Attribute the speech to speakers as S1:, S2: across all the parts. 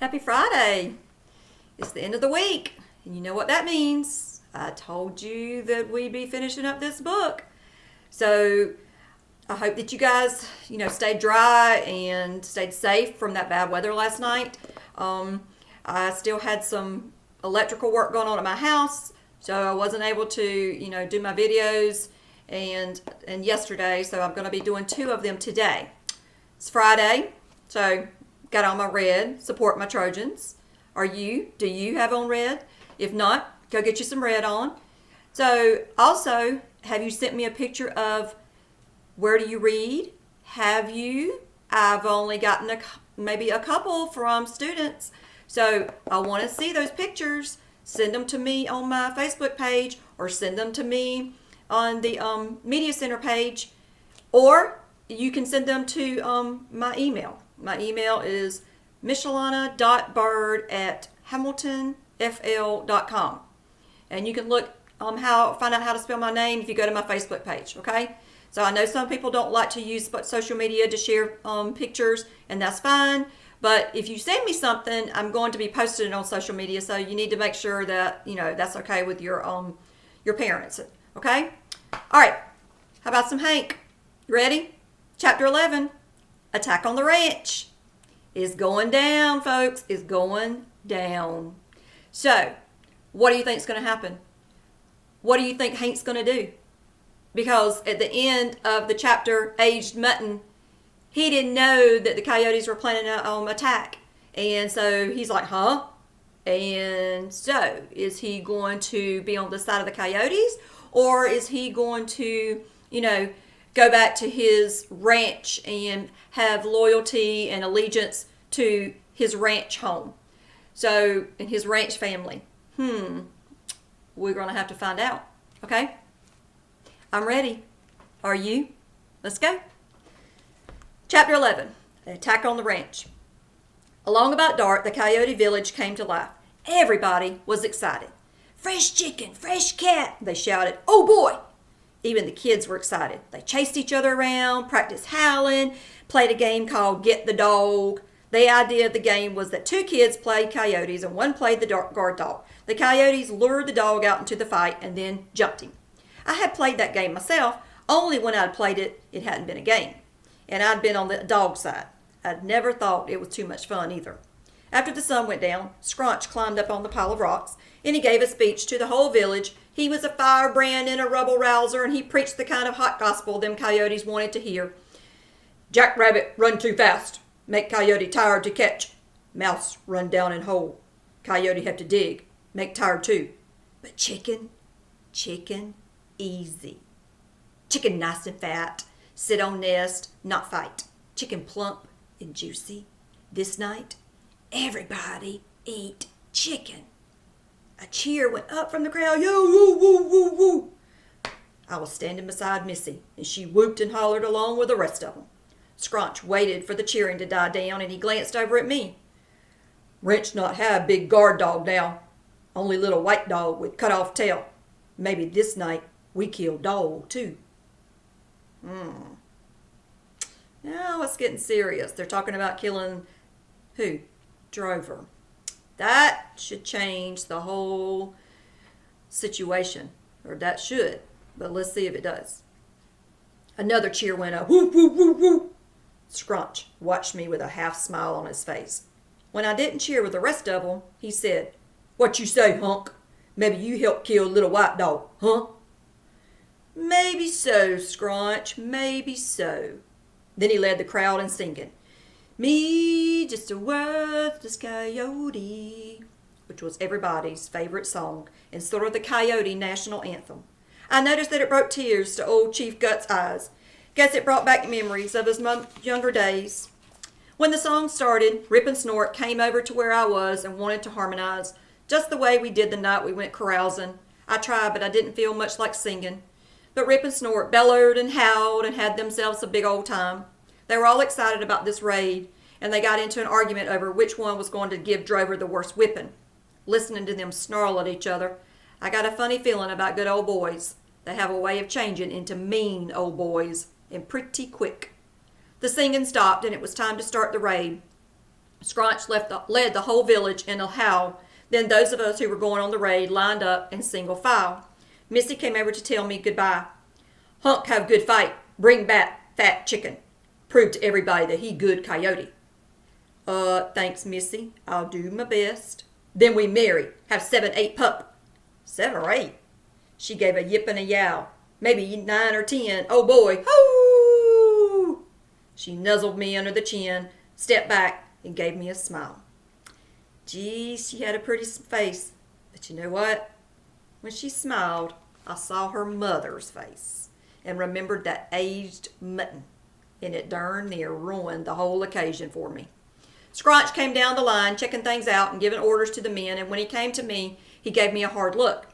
S1: Happy Friday. It's the end of the week, and you know what that means. I told you that we'd be finishing up this book. So I hope that you guys, stayed dry and stayed safe from that bad weather last night. I still had some electrical work going on at my house, so I wasn't able to, do my videos and yesterday, so I'm going to be doing 2 of them today. It's Friday, so got on my red, support my Trojans. Do you have on red? If not, go get you some red on. So also, have you sent me a picture of where do you read? Have you? I've only gotten maybe a couple from students. So I want to see those pictures. Send them to me on my Facebook page or send them to me on the Media Center page. Or you can send them to my email. My email is michelana.byrd@hamiltonfl.com. And you can find out how to spell my name if you go to my Facebook page, okay? So I know some people don't like to use social media to share pictures, and that's fine. But if you send me something, I'm going to be posting it on social media, so you need to make sure that, that's okay with your parents, okay? All right, how about some Hank? You ready? Chapter 11, Attack on the Ranch. Is going down, folks. Is going down. So, what do you think is going to happen? What do you think Hank's going to do? Because at the end of the chapter, Aged Mutton, he didn't know that the coyotes were planning an attack. And so he's like, huh? And so, is he going to be on the side of the coyotes? Or is he going to, go back to his ranch and have loyalty and allegiance to his ranch home? So, in his ranch family. We're going to have to find out. Okay? I'm ready. Are you? Let's go. Chapter 11, The Attack on the Ranch. Along about dark, the coyote village came to life. Everybody was excited. Fresh chicken, fresh cat, they shouted. Oh boy! Even the kids were excited. They chased each other around, practiced howling, played a game called Get the Dog. The idea of the game was that 2 kids played coyotes and 1 played the guard dog. The coyotes lured the dog out into the fight and then jumped him. I had played that game myself, only when I'd played it, it hadn't been a game. And I'd been on the dog side. I'd never thought it was too much fun either. After the sun went down, Scrunch climbed up on the pile of rocks, and he gave a speech to the whole village. He was a firebrand and a rebel-rouser, and he preached the kind of hot gospel them coyotes wanted to hear. Jackrabbit run too fast, make coyote tired to catch. Mouse run down in hole, coyote have to dig, make tired too. But chicken, easy. Chicken nice and fat, sit on nest, not fight. Chicken plump and juicy. This night, everybody eat chicken. A cheer went up from the crowd. Yo, woo, woo, woo, woo. I was standing beside Missy, and she whooped and hollered along with the rest of them. Scrunch waited for the cheering to die down, and he glanced over at me. Wrench not have big guard dog now. Only little white dog with cut off tail. Maybe this night we kill dog too. Now it's getting serious. They're talking about killing who? Drover. That should change the whole situation. Or that should. But let's see if it does. Another cheer went up. Whoop, whoop, whoop, whoop. Scrunch watched me with a half smile on his face. When I didn't cheer with the rest of them, he said, What you say, hunk? Maybe you helped kill little white dog, huh? Maybe so, Scrunch, maybe so. Then he led the crowd in singing, Me, just a worthless coyote, which was everybody's favorite song and sort of the coyote national anthem. I noticed that it brought tears to old Chief Gut's eyes. Guess it brought back memories of his younger days. When the song started, Rip and Snort came over to where I was and wanted to harmonize, just the way we did the night we went carousing. I tried, but I didn't feel much like singing. But Rip and Snort bellowed and howled and had themselves a big old time. They were all excited about this raid, and they got into an argument over which one was going to give Drover the worst whipping. Listening to them snarl at each other, I got a funny feeling about good old boys. They have a way of changing into mean old boys, and pretty quick. The singing stopped, and it was time to start the raid. Scraunch led the whole village in a howl. Then those of us who were going on the raid lined up in single file. Missy came over to tell me goodbye. Hunk have good fight. Bring back fat chicken. Prove to everybody that he good coyote. Thanks, Missy. I'll do my best. Then we marry. Have 7, 8 pup. 7 or 8? She gave a yip and a yowl. Maybe 9 or 10. Oh boy. Hoo! She nuzzled me under the chin, stepped back, and gave me a smile. Gee, she had a pretty face. But you know what? When she smiled, I saw her mother's face and remembered that aged mutton, and it darn near ruined the whole occasion for me. Scraunch came down the line, checking things out and giving orders to the men, and when he came to me, he gave me a hard look.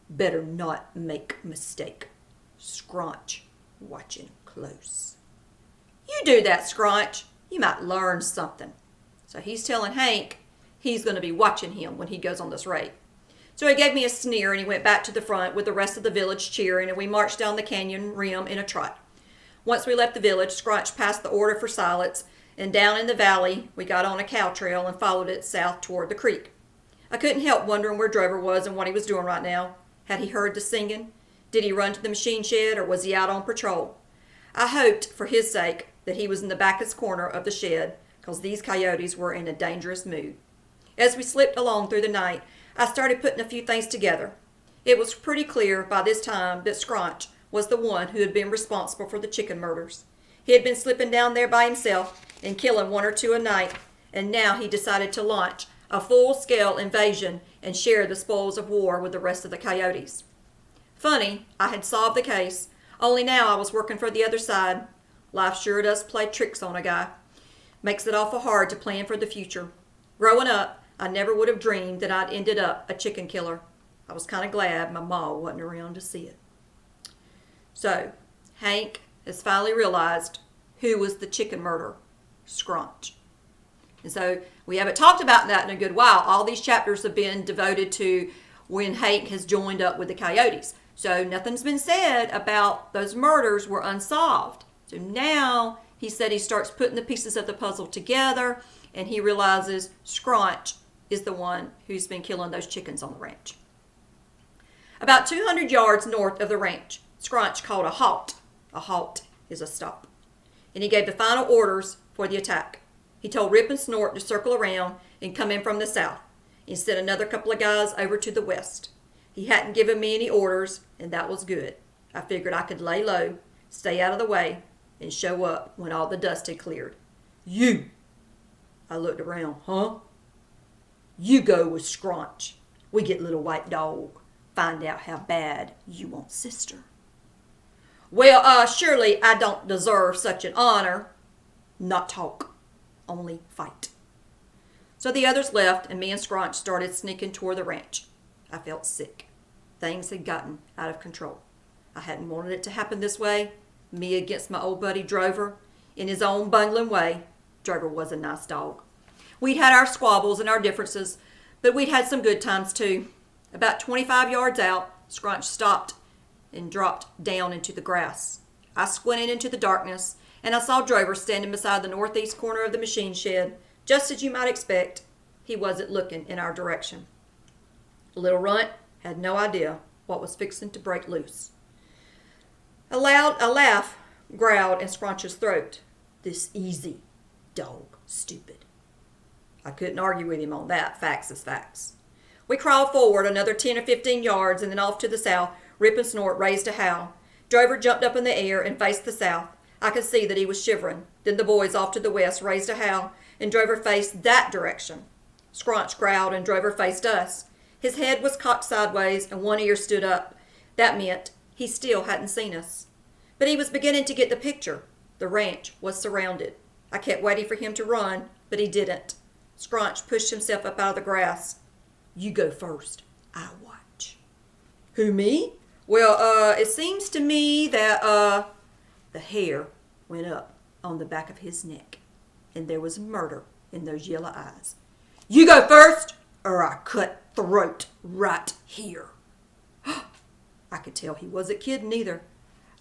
S1: Better not make mistake. Scraunch watching close. You do that, Scraunch. You might learn something. So he's telling Hank he's going to be watching him when he goes on this raid. So he gave me a sneer and he went back to the front with the rest of the village cheering, and we marched down the canyon rim in a trot. Once we left the village, Scraunch passed the order for silence, and down in the valley we got on a cow trail and followed it south toward the creek. I couldn't help wondering where Drover was and what he was doing right now. Had he heard the singing? Did he run to the machine shed, or was he out on patrol? I hoped, for his sake, that he was in the backest corner of the shed, because these coyotes were in a dangerous mood. As we slipped along through the night, I started putting a few things together. It was pretty clear by this time that Scraunch was the one who had been responsible for the chicken murders. He had been slipping down there by himself and killing 1 or 2 a night, and now he decided to launch a full-scale invasion and share the spoils of war with the rest of the coyotes. Funny, I had solved the case, only now I was working for the other side. Life sure does play tricks on a guy. Makes it awful hard to plan for the future. Growing up, I never would have dreamed that I'd ended up a chicken killer. I was kind of glad my ma wasn't around to see it. So, Hank has finally realized who was the chicken murderer. Scraunch. And so, we haven't talked about that in a good while. All these chapters have been devoted to when Hank has joined up with the coyotes. So, nothing's been said about those murders were unsolved. So now he said he starts putting the pieces of the puzzle together, and he realizes Scraunch is the one who's been killing those chickens on the ranch. About 200 yards north of the ranch, Scraunch called a halt. A halt is a stop. And he gave the final orders for the attack. He told Rip and Snort to circle around and come in from the south, and sent another couple of guys over to the west. He hadn't given me any orders, and that was good. I figured I could lay low, stay out of the way, and show up when all the dust had cleared. You! I looked around. Huh? You go with Scraunch. We get little white dog. Find out how bad you want sister. Well, surely I don't deserve such an honor. Not talk. Only fight. So the others left, and me and Scraunch started sneaking toward the ranch. I felt sick. Things had gotten out of control. I hadn't wanted it to happen this way. Me against my old buddy Drover. In his own bungling way, Drover was a nice dog. We'd had our squabbles and our differences, but we'd had some good times too. About 25 yards out, Scraunch stopped and dropped down into the grass. I squinted into the darkness, and I saw Drover standing beside the northeast corner of the machine shed. Just as you might expect, he wasn't looking in our direction. The little runt had no idea what was fixing to break loose. A laugh growled in Scraunch's throat. This easy, dog, stupid. I couldn't argue with him on that. Facts is facts. We crawled forward another 10 or 15 yards, and then off to the south, Rip and Snort raised a howl. Drover jumped up in the air and faced the south. I could see that he was shivering. Then the boys off to the west raised a howl, and Drover faced that direction. Scraunch growled, and Drover faced us. His head was cocked sideways, and one ear stood up. That meant he still hadn't seen us. But he was beginning to get the picture. The ranch was surrounded. I kept waiting for him to run, but he didn't. Scraunch pushed himself up out of the grass. You go first. I watch. Who, me? Well, it seems to me that, the hair went up on the back of his neck, and there was murder in those yellow eyes. You go first, or I cut throat right here. I could tell he wasn't kidding either.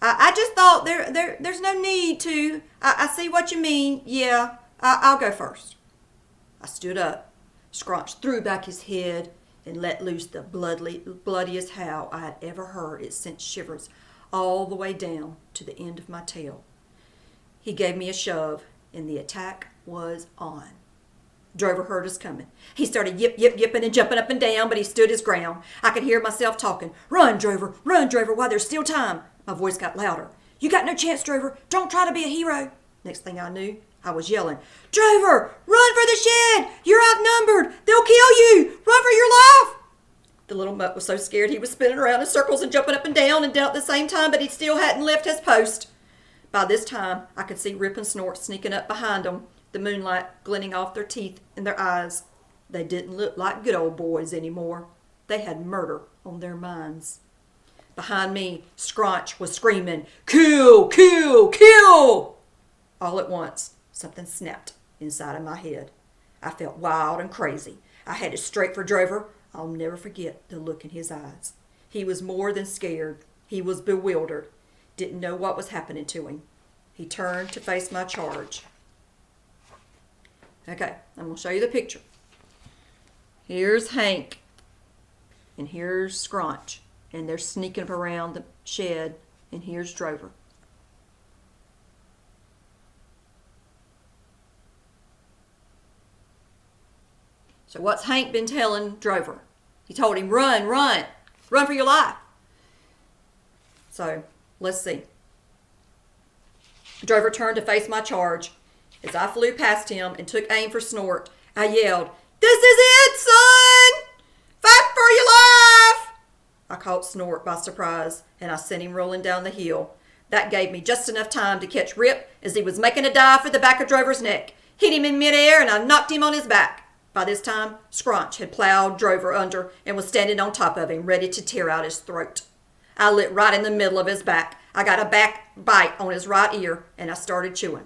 S1: I just thought there's no need to. I see what you mean. Yeah, I'll go first. I stood up. Scrunch threw back his head and let loose the bloodiest howl I had ever heard. It sent shivers all the way down to the end of my tail. He gave me a shove, and the attack was on. Drover heard us coming. He started yipping and jumping up and down, but he stood his ground. I could hear myself talking. Run, Drover, while there's still time. My voice got louder. You got no chance, Drover. Don't try to be a hero. Next thing I knew, I was yelling, Drover, run for the shed. You're outnumbered. They'll kill you. Run for your life. The little mutt was so scared he was spinning around in circles and jumping up and down at the same time, but he still hadn't left his post. By this time, I could see Rip and Snort sneaking up behind them, the moonlight glinting off their teeth and their eyes. They didn't look like good old boys anymore. They had murder on their minds. Behind me, Scrunch was screaming, Kill, kill, kill! All at once, something snapped inside of my head. I felt wild and crazy. I headed straight for Drover. I'll never forget the look in his eyes. He was more than scared. He was bewildered. Didn't know what was happening to him. He turned to face my charge. Okay, I'm going to show you the picture. Here's Hank, and here's Scrunch, and they're sneaking up around the shed, and here's Drover. So what's Hank been telling Drover? He told him, run for your life. So, let's see. Drover turned to face my charge. As I flew past him and took aim for Snort, I yelled, This is it, son! Fight for your life! I caught Snort by surprise, and I sent him rolling down the hill. That gave me just enough time to catch Rip as he was making a dive for the back of Drover's neck. Hit him in midair, and I knocked him on his back. By this time, Scrunch had plowed Drover under and was standing on top of him, ready to tear out his throat. I lit right in the middle of his back. I got a back bite on his right ear, and I started chewing.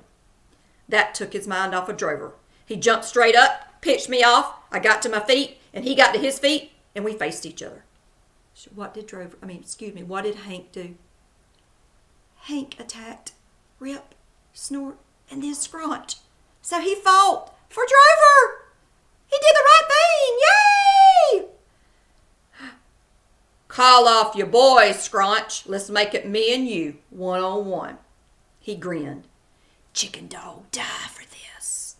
S1: That took his mind off of Drover. He jumped straight up, pitched me off. I got to my feet, and he got to his feet, and we faced each other. So what did Hank do? Hank attacked Rip, Snort, and then Scrunch. So he fought for Drover. He did the right thing. Yay! Call off your boys, Scrunch. Let's make it me and you, one-on-one. He grinned. Chicken dog, die for this.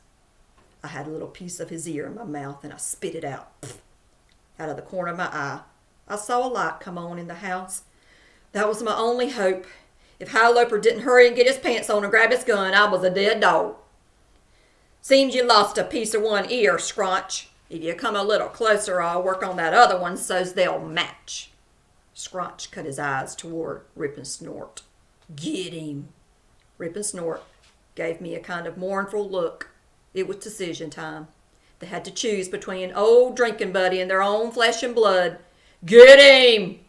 S1: I had a little piece of his ear in my mouth, and I spit it out. Out of the corner of my eye, I saw a light come on in the house. That was my only hope. If High Loper didn't hurry and get his pants on and grab his gun, I was a dead dog. Seems you lost a piece of one ear, Scrunch. If you come a little closer, I'll work on that other one so's they'll match. Scrunch cut his eyes toward Rip and Snort. Get him. Rip and Snort gave me a kind of mournful look. It was decision time. They had to choose between an old drinking buddy and their own flesh and blood. Get him!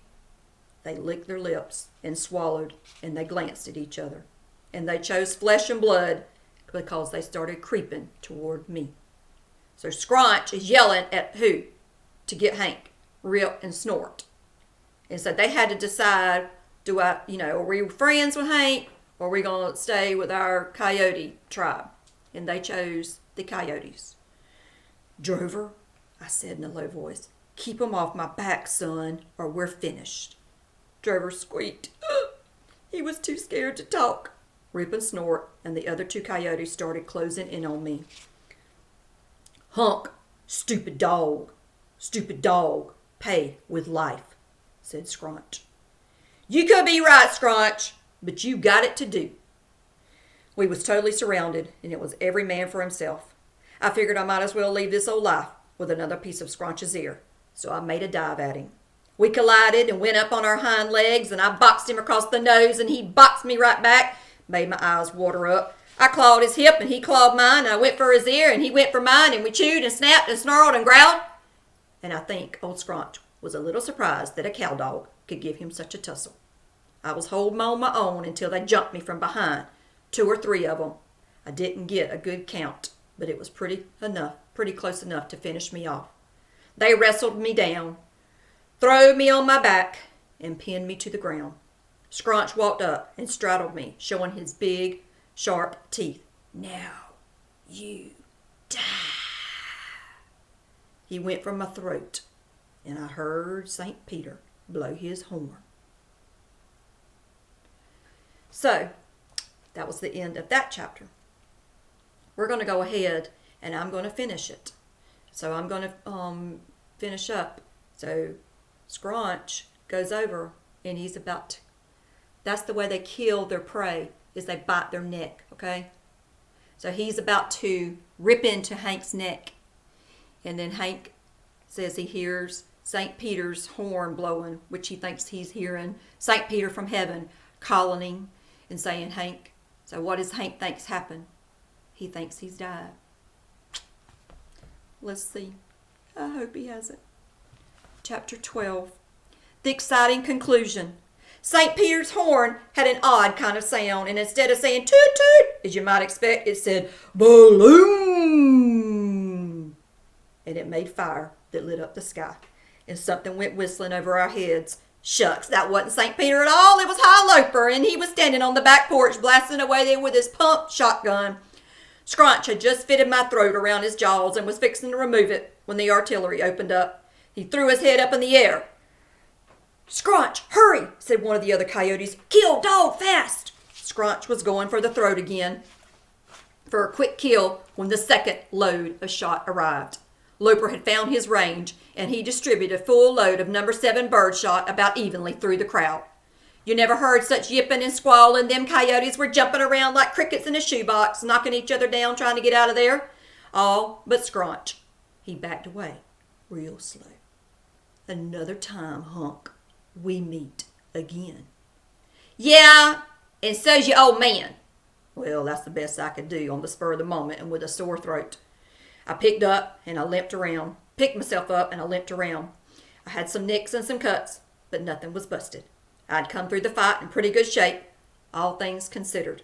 S1: They licked their lips and swallowed, and they glanced at each other. And they chose flesh and blood because they started creeping toward me. So Scrunch is yelling at who? To get Hank, Rip, and Snort. And so they had to decide, are we friends with Hank, or are we going to stay with our coyote tribe? And they chose the coyotes. Drover, I said in a low voice, keep 'em off my back, son, or we're finished. Drover squeaked. He was too scared to talk. Rip and Snort and the other two coyotes started closing in on me. Hunk, stupid dog, pay with life, said Scrunch. You could be right, Scrunch, but you got it to do. We was totally surrounded, and it was every man for himself. I figured I might as well leave this old life with another piece of Scrunch's ear, so I made a dive at him. We collided and went up on our hind legs, and I boxed him across the nose, and he boxed me right back. Made my eyes water up. I clawed his hip, and he clawed mine, and I went for his ear, and he went for mine, and we chewed and snapped and snarled and growled. And I think old Scrunch was a little surprised that a cowdog could give him such a tussle. I was holding on my own until they jumped me from behind, 2 or 3 of them. I didn't get a good count, but it was pretty close enough to finish me off. They wrestled me down, throwed me on my back, and pinned me to the ground. Scrunch walked up and straddled me, showing his big, sharp teeth. Now you die. he went for my throat, and I heard St. Peter blow his horn. So, that was the end of that chapter. We're going to go ahead, and I'm going to finish it. So I'm going to finish up. So Scrunch goes over, and he's about to, that's the way they kill their prey, is they bite their neck, okay? So he's about to rip into Hank's neck. And then Hank says he hears St. Peter's horn blowing, which he thinks he's hearing St. Peter from heaven calling him and saying, Hank. So what does Hank thinks happened? He thinks he's died. Let's see. I hope he hasn't. Chapter 12. The exciting conclusion. St. Peter's horn had an odd kind of sound, and instead of saying toot toot, as you might expect, it said balloon. And it made fire that lit up the sky. And something went whistling over our heads. Shucks, that wasn't St. Peter at all. It was High Loper, and he was standing on the back porch blasting away there with his pump shotgun. Scrunch had just fitted my throat around his jaws and was fixing to remove it when the artillery opened up. He threw his head up in the air. Scrunch, hurry, said one of the other coyotes. Kill dog fast. Scrunch was going for the throat again for a quick kill when the second load of shot arrived. Loper had found his range, and he distributed a full load of number 7 bird shot about evenly through the crowd. You never heard such yipping and squalling. Them coyotes were jumping around like crickets in a shoebox, knocking each other down, trying to get out of there. All but Scrunch. He backed away real slow. Another time, Hunk, we meet again. Yeah, and so's your old man. Well, that's the best I could do on the spur of the moment and with a sore throat. I picked up and I limped around. Picked myself up and I limped around. I had some nicks and some cuts, but nothing was busted. I'd come through the fight in pretty good shape, all things considered.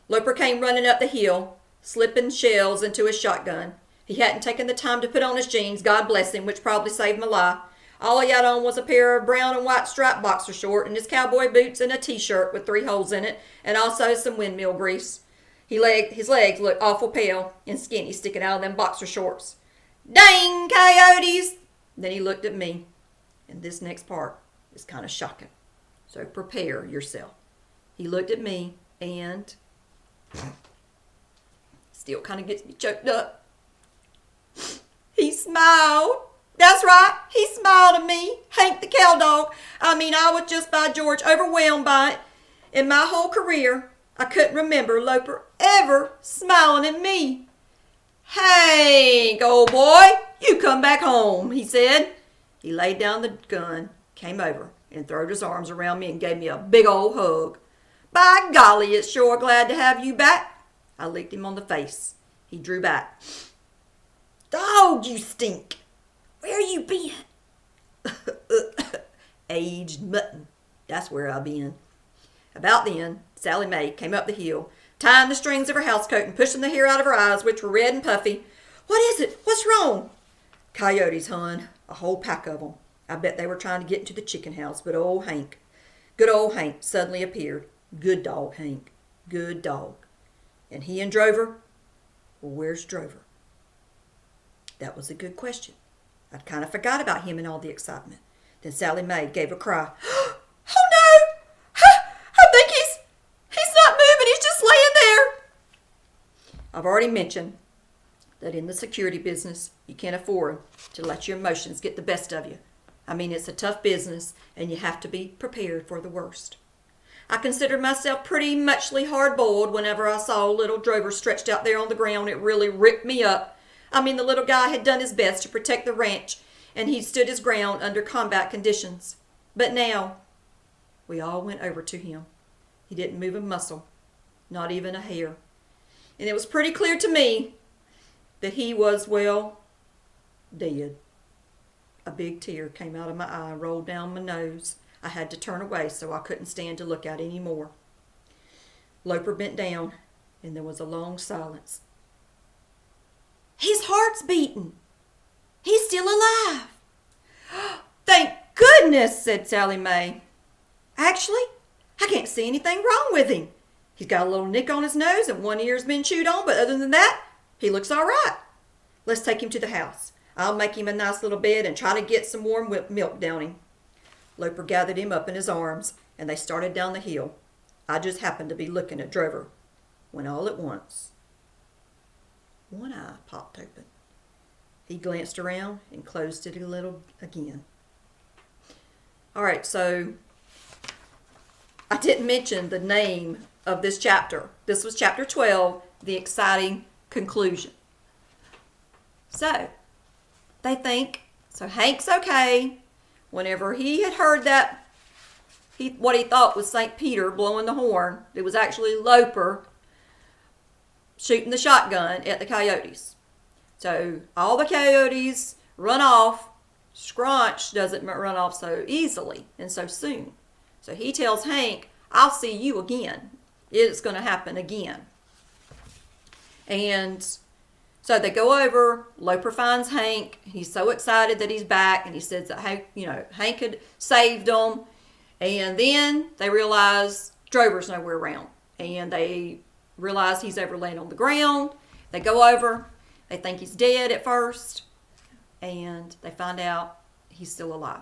S1: Loper came running up the hill, slipping shells into his shotgun. He hadn't taken the time to put on his jeans, God bless him, which probably saved my life. All he had on was a pair of brown and white striped boxer shorts and his cowboy boots and a t-shirt with 3 holes in it, and also some windmill grease. His legs looked awful pale and skinny sticking out of them boxer shorts. Dang, coyotes! Then he looked at me, and this next part is kind of shocking. So prepare yourself. He looked at me and still kind of gets me choked up. He smiled. That's right. He smiled at me. Hank the Cowdog. I was just by George overwhelmed by it. In my whole career, I couldn't remember Loper ever smiling at me. Hank, old boy, you come back home, he said. He laid down the gun, came over, and threw his arms around me and gave me a big old hug. By golly, it's sure glad to have you back. I licked him on the face. He drew back. Dog, you stink. Where you been? Aged mutton. That's where I been. About then, Sally Mae came up the hill, tying the strings of her housecoat and pushing the hair out of her eyes, which were red and puffy. What is it? What's wrong? Coyotes, hon. A whole pack of them. I bet they were trying to get into the chicken house, but good old Hank suddenly appeared. Good dog, Hank. Good dog. And he and Drover? Well, where's Drover? That was a good question. I'd kind of forgot about him in all the excitement. Then Sally Mae gave a cry. Oh, no! I think he's not moving. He's just laying there. I've already mentioned that in the security business, you can't afford to let your emotions get the best of you. It's a tough business, and you have to be prepared for the worst. I considered myself pretty muchly hard-boiled whenever I saw little Drover stretched out there on the ground. It really ripped me up. The little guy had done his best to protect the ranch, and he'd stood his ground under combat conditions. But now, we all went over to him. He didn't move a muscle, not even a hair. And it was pretty clear to me that he was, well, dead. A big tear came out of my eye, rolled down my nose. I had to turn away so I couldn't stand to look at any more. Loper bent down, and there was a long silence. His heart's beating. He's still alive. Thank goodness, said Sally Mae. Actually, I can't see anything wrong with him. He's got a little nick on his nose and one ear's been chewed on, but other than that, he looks all right. Let's take him to the house. I'll make him a nice little bed and try to get some warm milk down him. Loper gathered him up in his arms, and they started down the hill. I just happened to be looking at Drover, when all at once, one eye popped open. He glanced around and closed it a little again. All right, so I didn't mention the name of this chapter. This was chapter 12, the exciting conclusion. So, they think, so Hank's okay. Whenever he had heard that, what he thought was St. Peter blowing the horn, it was actually Loper shooting the shotgun at the coyotes. So all the coyotes run off. Scrunch doesn't run off so easily and so soon. So he tells Hank, I'll see you again. It's going to happen again. And so they go over. Loper finds Hank. He's so excited that he's back, and he says that Hank had saved them. And then they realize Drover's nowhere around, and they realize he's ever laying on the ground. They go over. They think he's dead at first, and they find out he's still alive.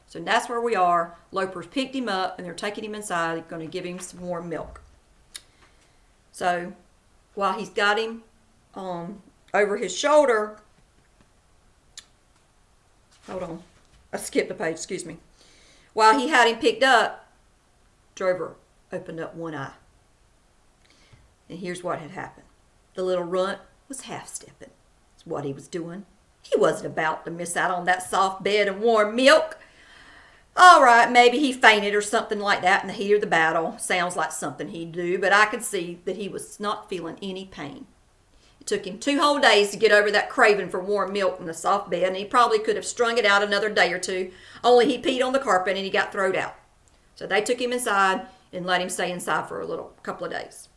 S1: So that's where we are. Loper's picked him up, and they're taking him inside. They're going to give him some warm milk. So while he's got him over his shoulder, hold on, I skipped a page, excuse me. While he had him picked up, Drover opened up one eye. And here's what had happened. The little runt was half-stepping. That's what he was doing. He wasn't about to miss out on that soft bed and warm milk. All right, maybe he fainted or something like that in the heat of the battle. Sounds like something he'd do, but I could see that he was not feeling any pain. It took him 2 whole days to get over that craving for warm milk in the soft bed, and he probably could have strung it out another day or two, only he peed on the carpet and he got thrown out. So they took him inside and let him stay inside for a couple of days.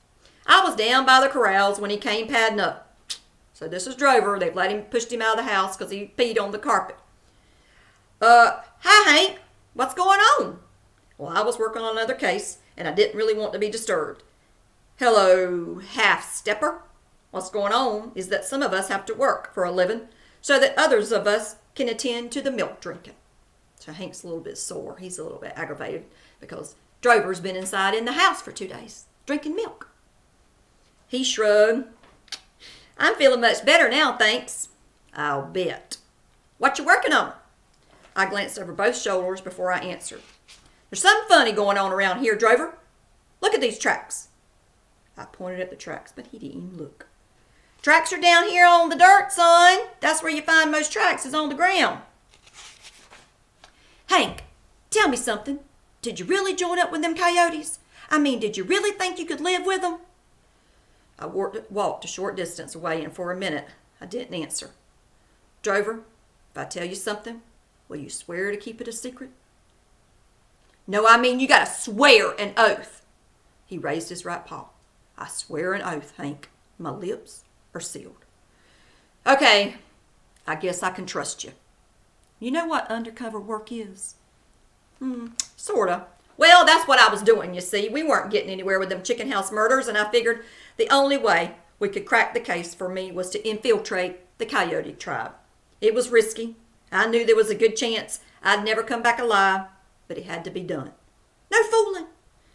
S1: I was down by the corrals when he came padding up. So this is Drover. They've pushed him out of the house because he peed on the carpet. Hi, Hank. What's going on? Well, I was working on another case, and I didn't really want to be disturbed. Hello, half-stepper. What's going on is that some of us have to work for a living so that others of us can attend to the milk drinking. So Hank's a little bit sore. He's a little bit aggravated because Drover's been inside in the house for 2 days drinking milk. He shrugged. I'm feeling much better now, thanks. I'll bet. What you working on? I glanced over both shoulders before I answered. There's something funny going on around here, Drover. Look at these tracks. I pointed at the tracks, but he didn't even look. Tracks are down here on the dirt, son. That's where you find most tracks, is on the ground. Hank, tell me something. Did you really join up with them coyotes? I mean, did you really think you could live with them? I walked a short distance away, and for a minute, I didn't answer. Drover, if I tell you something, will you swear to keep it a secret? No, I mean you gotta swear an oath. He raised his right paw. I swear an oath, Hank. My lips are sealed. Okay, I guess I can trust you. You know what undercover work is? Sorta. Well, that's what I was doing, you see. We weren't getting anywhere with them chicken house murders, and I figured the only way we could crack the case for me was to infiltrate the coyote tribe. It was risky. I knew there was a good chance I'd never come back alive, but it had to be done. No fooling.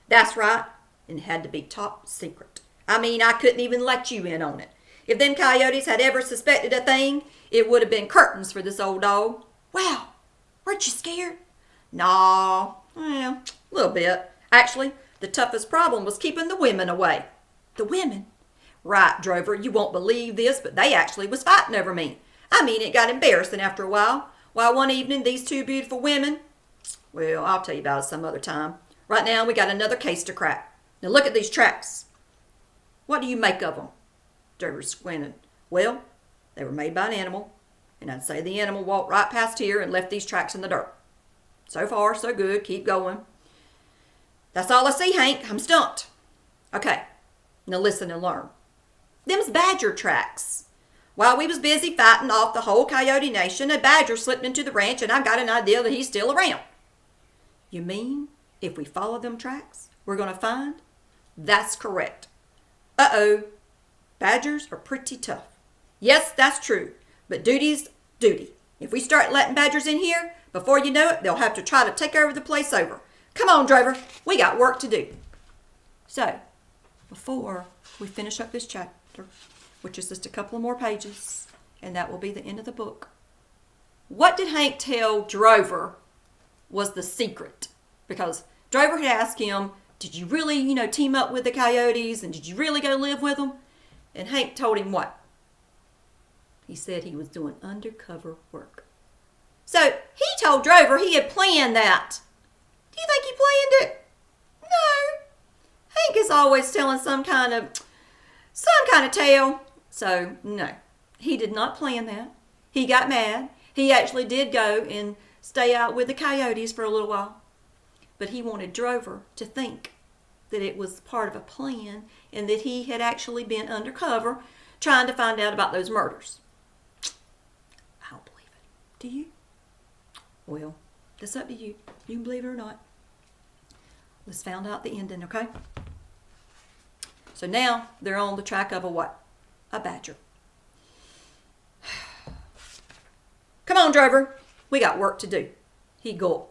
S1: That's right, and it had to be top secret. I mean, I couldn't even let you in on it. If them coyotes had ever suspected a thing, it would have been curtains for this old dog. Wow, weren't you scared? Nah, well, a little bit. Actually, the toughest problem was keeping the women away. The women? Right, Drover, you won't believe this, but they actually was fighting over me. I mean, it got embarrassing after a while. Why, one evening, these 2 beautiful women... Well, I'll tell you about it some other time. Right now, we got another case to crack. Now look at these tracks. What do you make of them? Drover squinted. Well, they were made by an animal, and I'd say the animal walked right past here and left these tracks in the dirt. So far, so good. Keep going. That's all I see, Hank. I'm stumped. Okay, now listen and learn. Them's badger tracks. While we was busy fighting off the whole coyote nation, a badger slipped into the ranch, and I got an idea that he's still around. You mean if we follow them tracks, we're going to find? That's correct. Uh-oh. Badgers are pretty tough. Yes, that's true. But duties duty. If we start letting badgers in here, before you know it, they'll have to try to take over the place over. Come on, Drover. We got work to do. So, before we finish up this chapter, which is just a couple of more pages, and that will be the end of the book, what did Hank tell Drover was the secret? Because Drover had asked him, did you really, team up with the coyotes, and did you really go live with them? And Hank told him what? He said he was doing undercover work. So he told Drover he had planned that. Do you think he planned it? No. Hank is always telling some kind of tale. So no, he did not plan that. He got mad. He actually did go and stay out with the coyotes for a little while. But he wanted Drover to think that it was part of a plan and that he had actually been undercover trying to find out about those murders. I don't believe it. Do you? Well, that's up to you. You can believe it or not. Let's find out the ending, okay? So now they're on the track of a what? A badger. Come on, Drover. We got work to do. He gulped.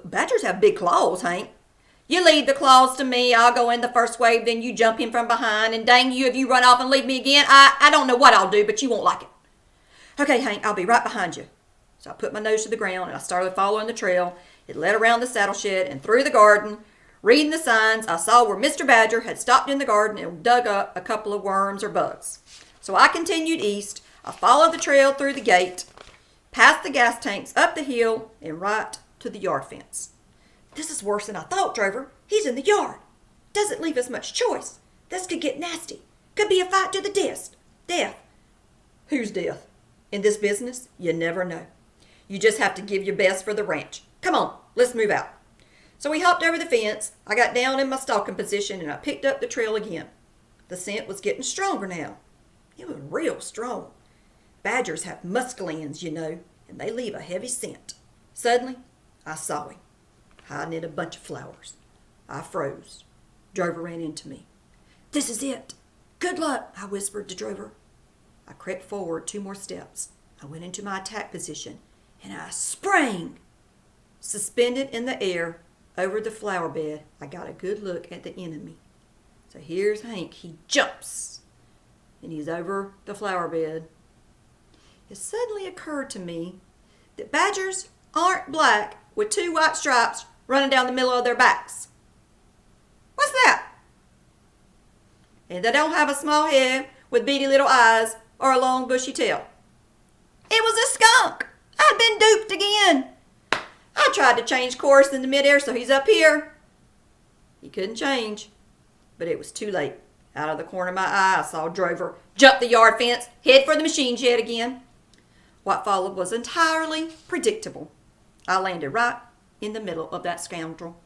S1: Badgers have big claws, Hank. You leave the claws to me. I'll go in the first wave, then you jump in from behind, and dang you if you run off and leave me again. I don't know what I'll do, but you won't like it. Okay, Hank, I'll be right behind you. So I put my nose to the ground, and I started following the trail. It led around the saddle shed and through the garden. Reading the signs, I saw where Mr. Badger had stopped in the garden and dug up a couple of worms or bugs. So I continued east. I followed the trail through the gate, past the gas tanks, up the hill, and right to the yard fence. This is worse than I thought, Drover. He's in the yard. Doesn't leave us much choice. This could get nasty. Could be a fight to the death. Whose death? In this business, you never know. You just have to give your best for the ranch. Come on, let's move out. So we hopped over the fence. I got down in my stalking position and I picked up the trail again. The scent was getting stronger now. It was real strong. Badgers have musk glands, and they leave a heavy scent. Suddenly, I saw him, hiding in a bunch of flowers. I froze. Drover ran into me. This is it. Good luck, I whispered to Drover. I crept forward 2 more steps. I went into my attack position, and I sprang. Suspended in the air over the flower bed, I got a good look at the enemy. So here's Hank. He jumps, and he's over the flower bed. It suddenly occurred to me that badgers aren't black with 2 white stripes running down the middle of their backs. What's that? And they don't have a small head with beady little eyes or a long bushy tail. It was a skunk. I'd been duped again. I tried to change course in the midair so he's up here. He couldn't change, but it was too late. Out of the corner of my eye, I saw Drover jump the yard fence, head for the machine shed again. What followed was entirely predictable. I landed right in the middle of that scoundrel.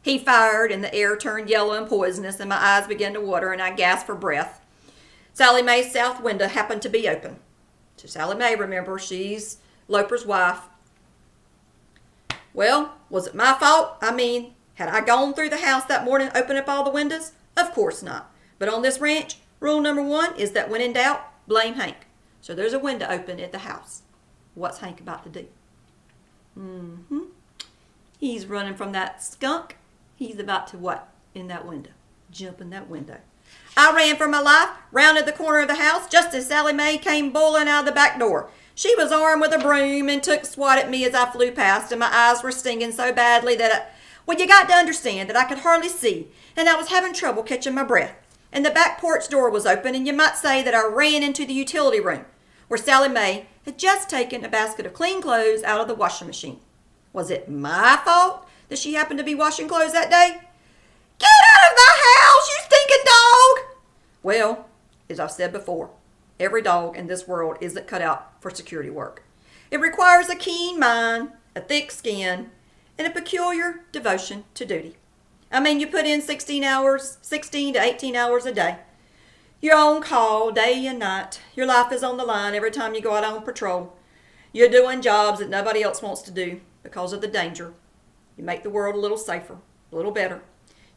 S1: He fired, and the air turned yellow and poisonous, and my eyes began to water, and I gasped for breath. Sally Mae's south window happened to be open. So Sally Mae, remember, she's Loper's wife. Well, was it my fault? Had I gone through the house that morning and opened up all the windows? Of course not. But on this ranch, rule number 1 is that when in doubt, blame Hank. So there's a window open at the house. What's Hank about to do? He's running from that skunk. He's about to what? In that window. Jump in that window. I ran for my life, rounded the corner of the house, just as Sally Mae came bowling out of the back door. She was armed with a broom and took a swat at me as I flew past, and my eyes were stinging so badly that you got to understand that I could hardly see, and I was having trouble catching my breath. And the back porch door was open, and you might say that I ran into the utility room, where Sally Mae had just taken a basket of clean clothes out of the washing machine. Was it my fault that she happened to be washing clothes that day? Get out of the house, you stinking dog! Well, as I've said before, every dog in this world isn't cut out for security work. It requires a keen mind, a thick skin, and a peculiar devotion to duty. You put in 16 to 18 hours a day. You're on call day and night. Your life is on the line every time you go out on patrol. You're doing jobs that nobody else wants to do because of the danger. You make the world a little safer, a little better.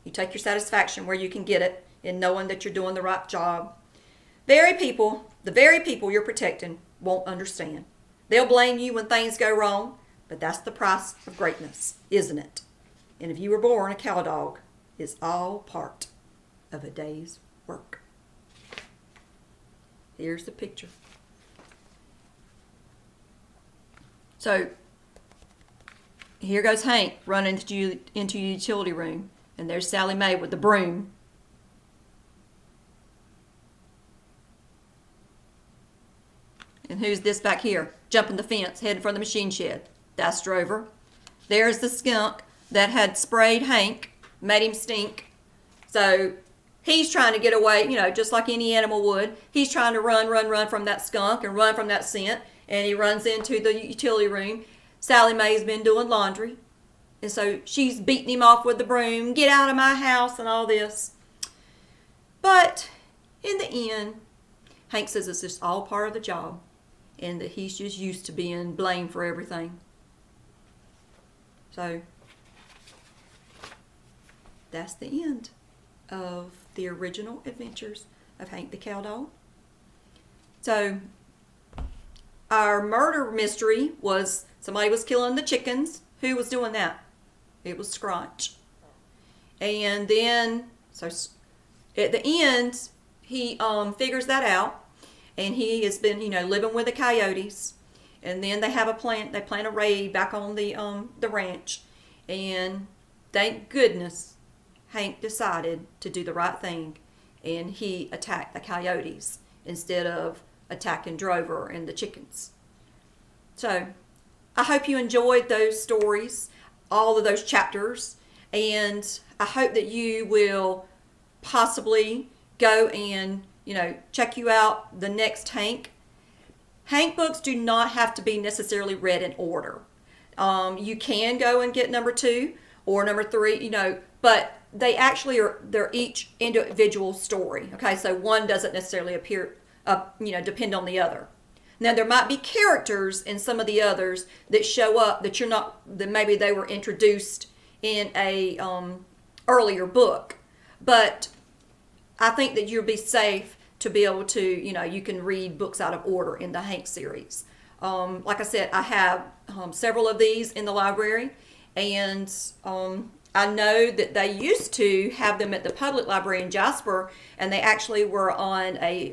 S1: You take your satisfaction where you can get it in knowing that you're doing the right job. The very people you're protecting won't understand. They'll blame you when things go wrong, but that's the price of greatness, isn't it? And if you were born a cow dog, it's all part of a day's work. Here's the picture. So here goes Hank running into your utility room, and there's Sally Mae with the broom. And who's this back here, jumping the fence, heading for the machine shed? That's Drover. There's the skunk that had sprayed Hank, made him stink. So he's trying to get away, just like any animal would. He's trying to run from that skunk and run from that scent. And he runs into the utility room. Sally Mae's been doing laundry. And so she's beating him off with the broom. Get out of my house and all this. But in the end, Hank says it's just all part of the job. And that he's just used to being blamed for everything. So that's the end of the original adventures of Hank the Cowdog. So our murder mystery was somebody was killing the chickens. Who was doing that? It was Scrunch. And then, so at the end, he figures that out. And he has been, living with the coyotes. And then they have they plan a raid back on the ranch. And thank goodness, Hank decided to do the right thing. And he attacked the coyotes instead of attacking Drover and the chickens. So, I hope you enjoyed those stories, all of those chapters. And I hope that you will possibly go and check you out the next Hank. Hank books do not have to be necessarily read in order. You can go and get number 2 or number 3, but they actually they're each individual story. Okay, so one doesn't necessarily depend on the other. Now there might be characters in some of the others that show up that maybe they were introduced in a earlier book, but I think that you'll be safe to be able to, you can read books out of order in the Hank series. Like I said, I have several of these in the library, and I know that they used to have them at the public library in Jasper, and they actually were on a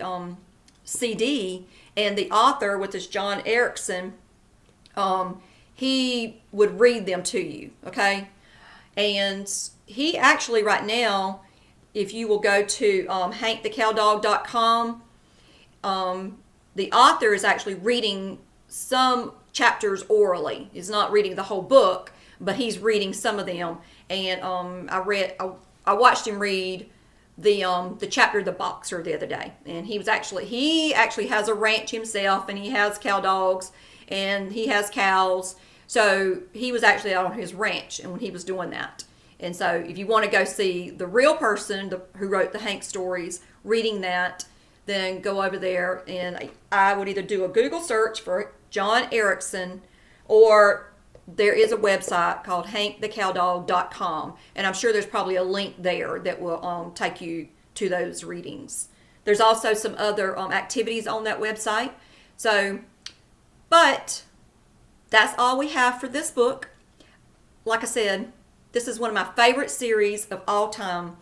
S1: CD, and the author, which is John Erickson, he would read them to you, okay? And he actually right now, if you will go to hankthecowdog.com, the author is actually reading some chapters orally. He's not reading the whole book, but he's reading some of them. And I watched him read the chapter The Boxer the other day. And he actually has a ranch himself, and he has cow dogs, and he has cows. So he was actually out on his ranch and when he was doing that. And so if you want to go see the real person who wrote the Hank stories reading that, then go over there, and I would either do a Google search for John Erickson, or there is a website called hankthecowdog.com, and I'm sure there's probably a link there that will take you to those readings. There's also some other activities on that website. So, but that's all we have for this book. Like I said, this is one of my favorite series of all time.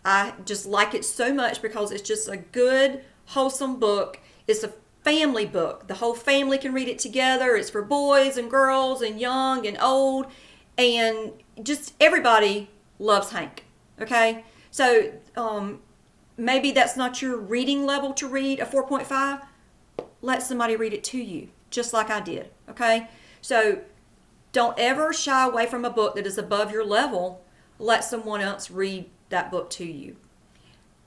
S1: I just like it so much because it's just a good, wholesome book. It's a family book. The whole family can read it together. It's for boys and girls and young and old. And just everybody loves Hank. Okay? So maybe that's not your reading level to read a 4.5. Let somebody read it to you, just like I did. Okay? So don't ever shy away from a book that is above your level. Let someone else read that book to you.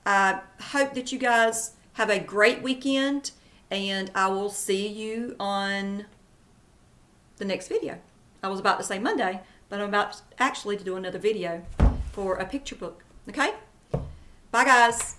S1: I hope that you guys have a great weekend, and I will see you on the next video. I was about to say Monday, but I'm about actually to do another video for a picture book. Okay? Bye, guys.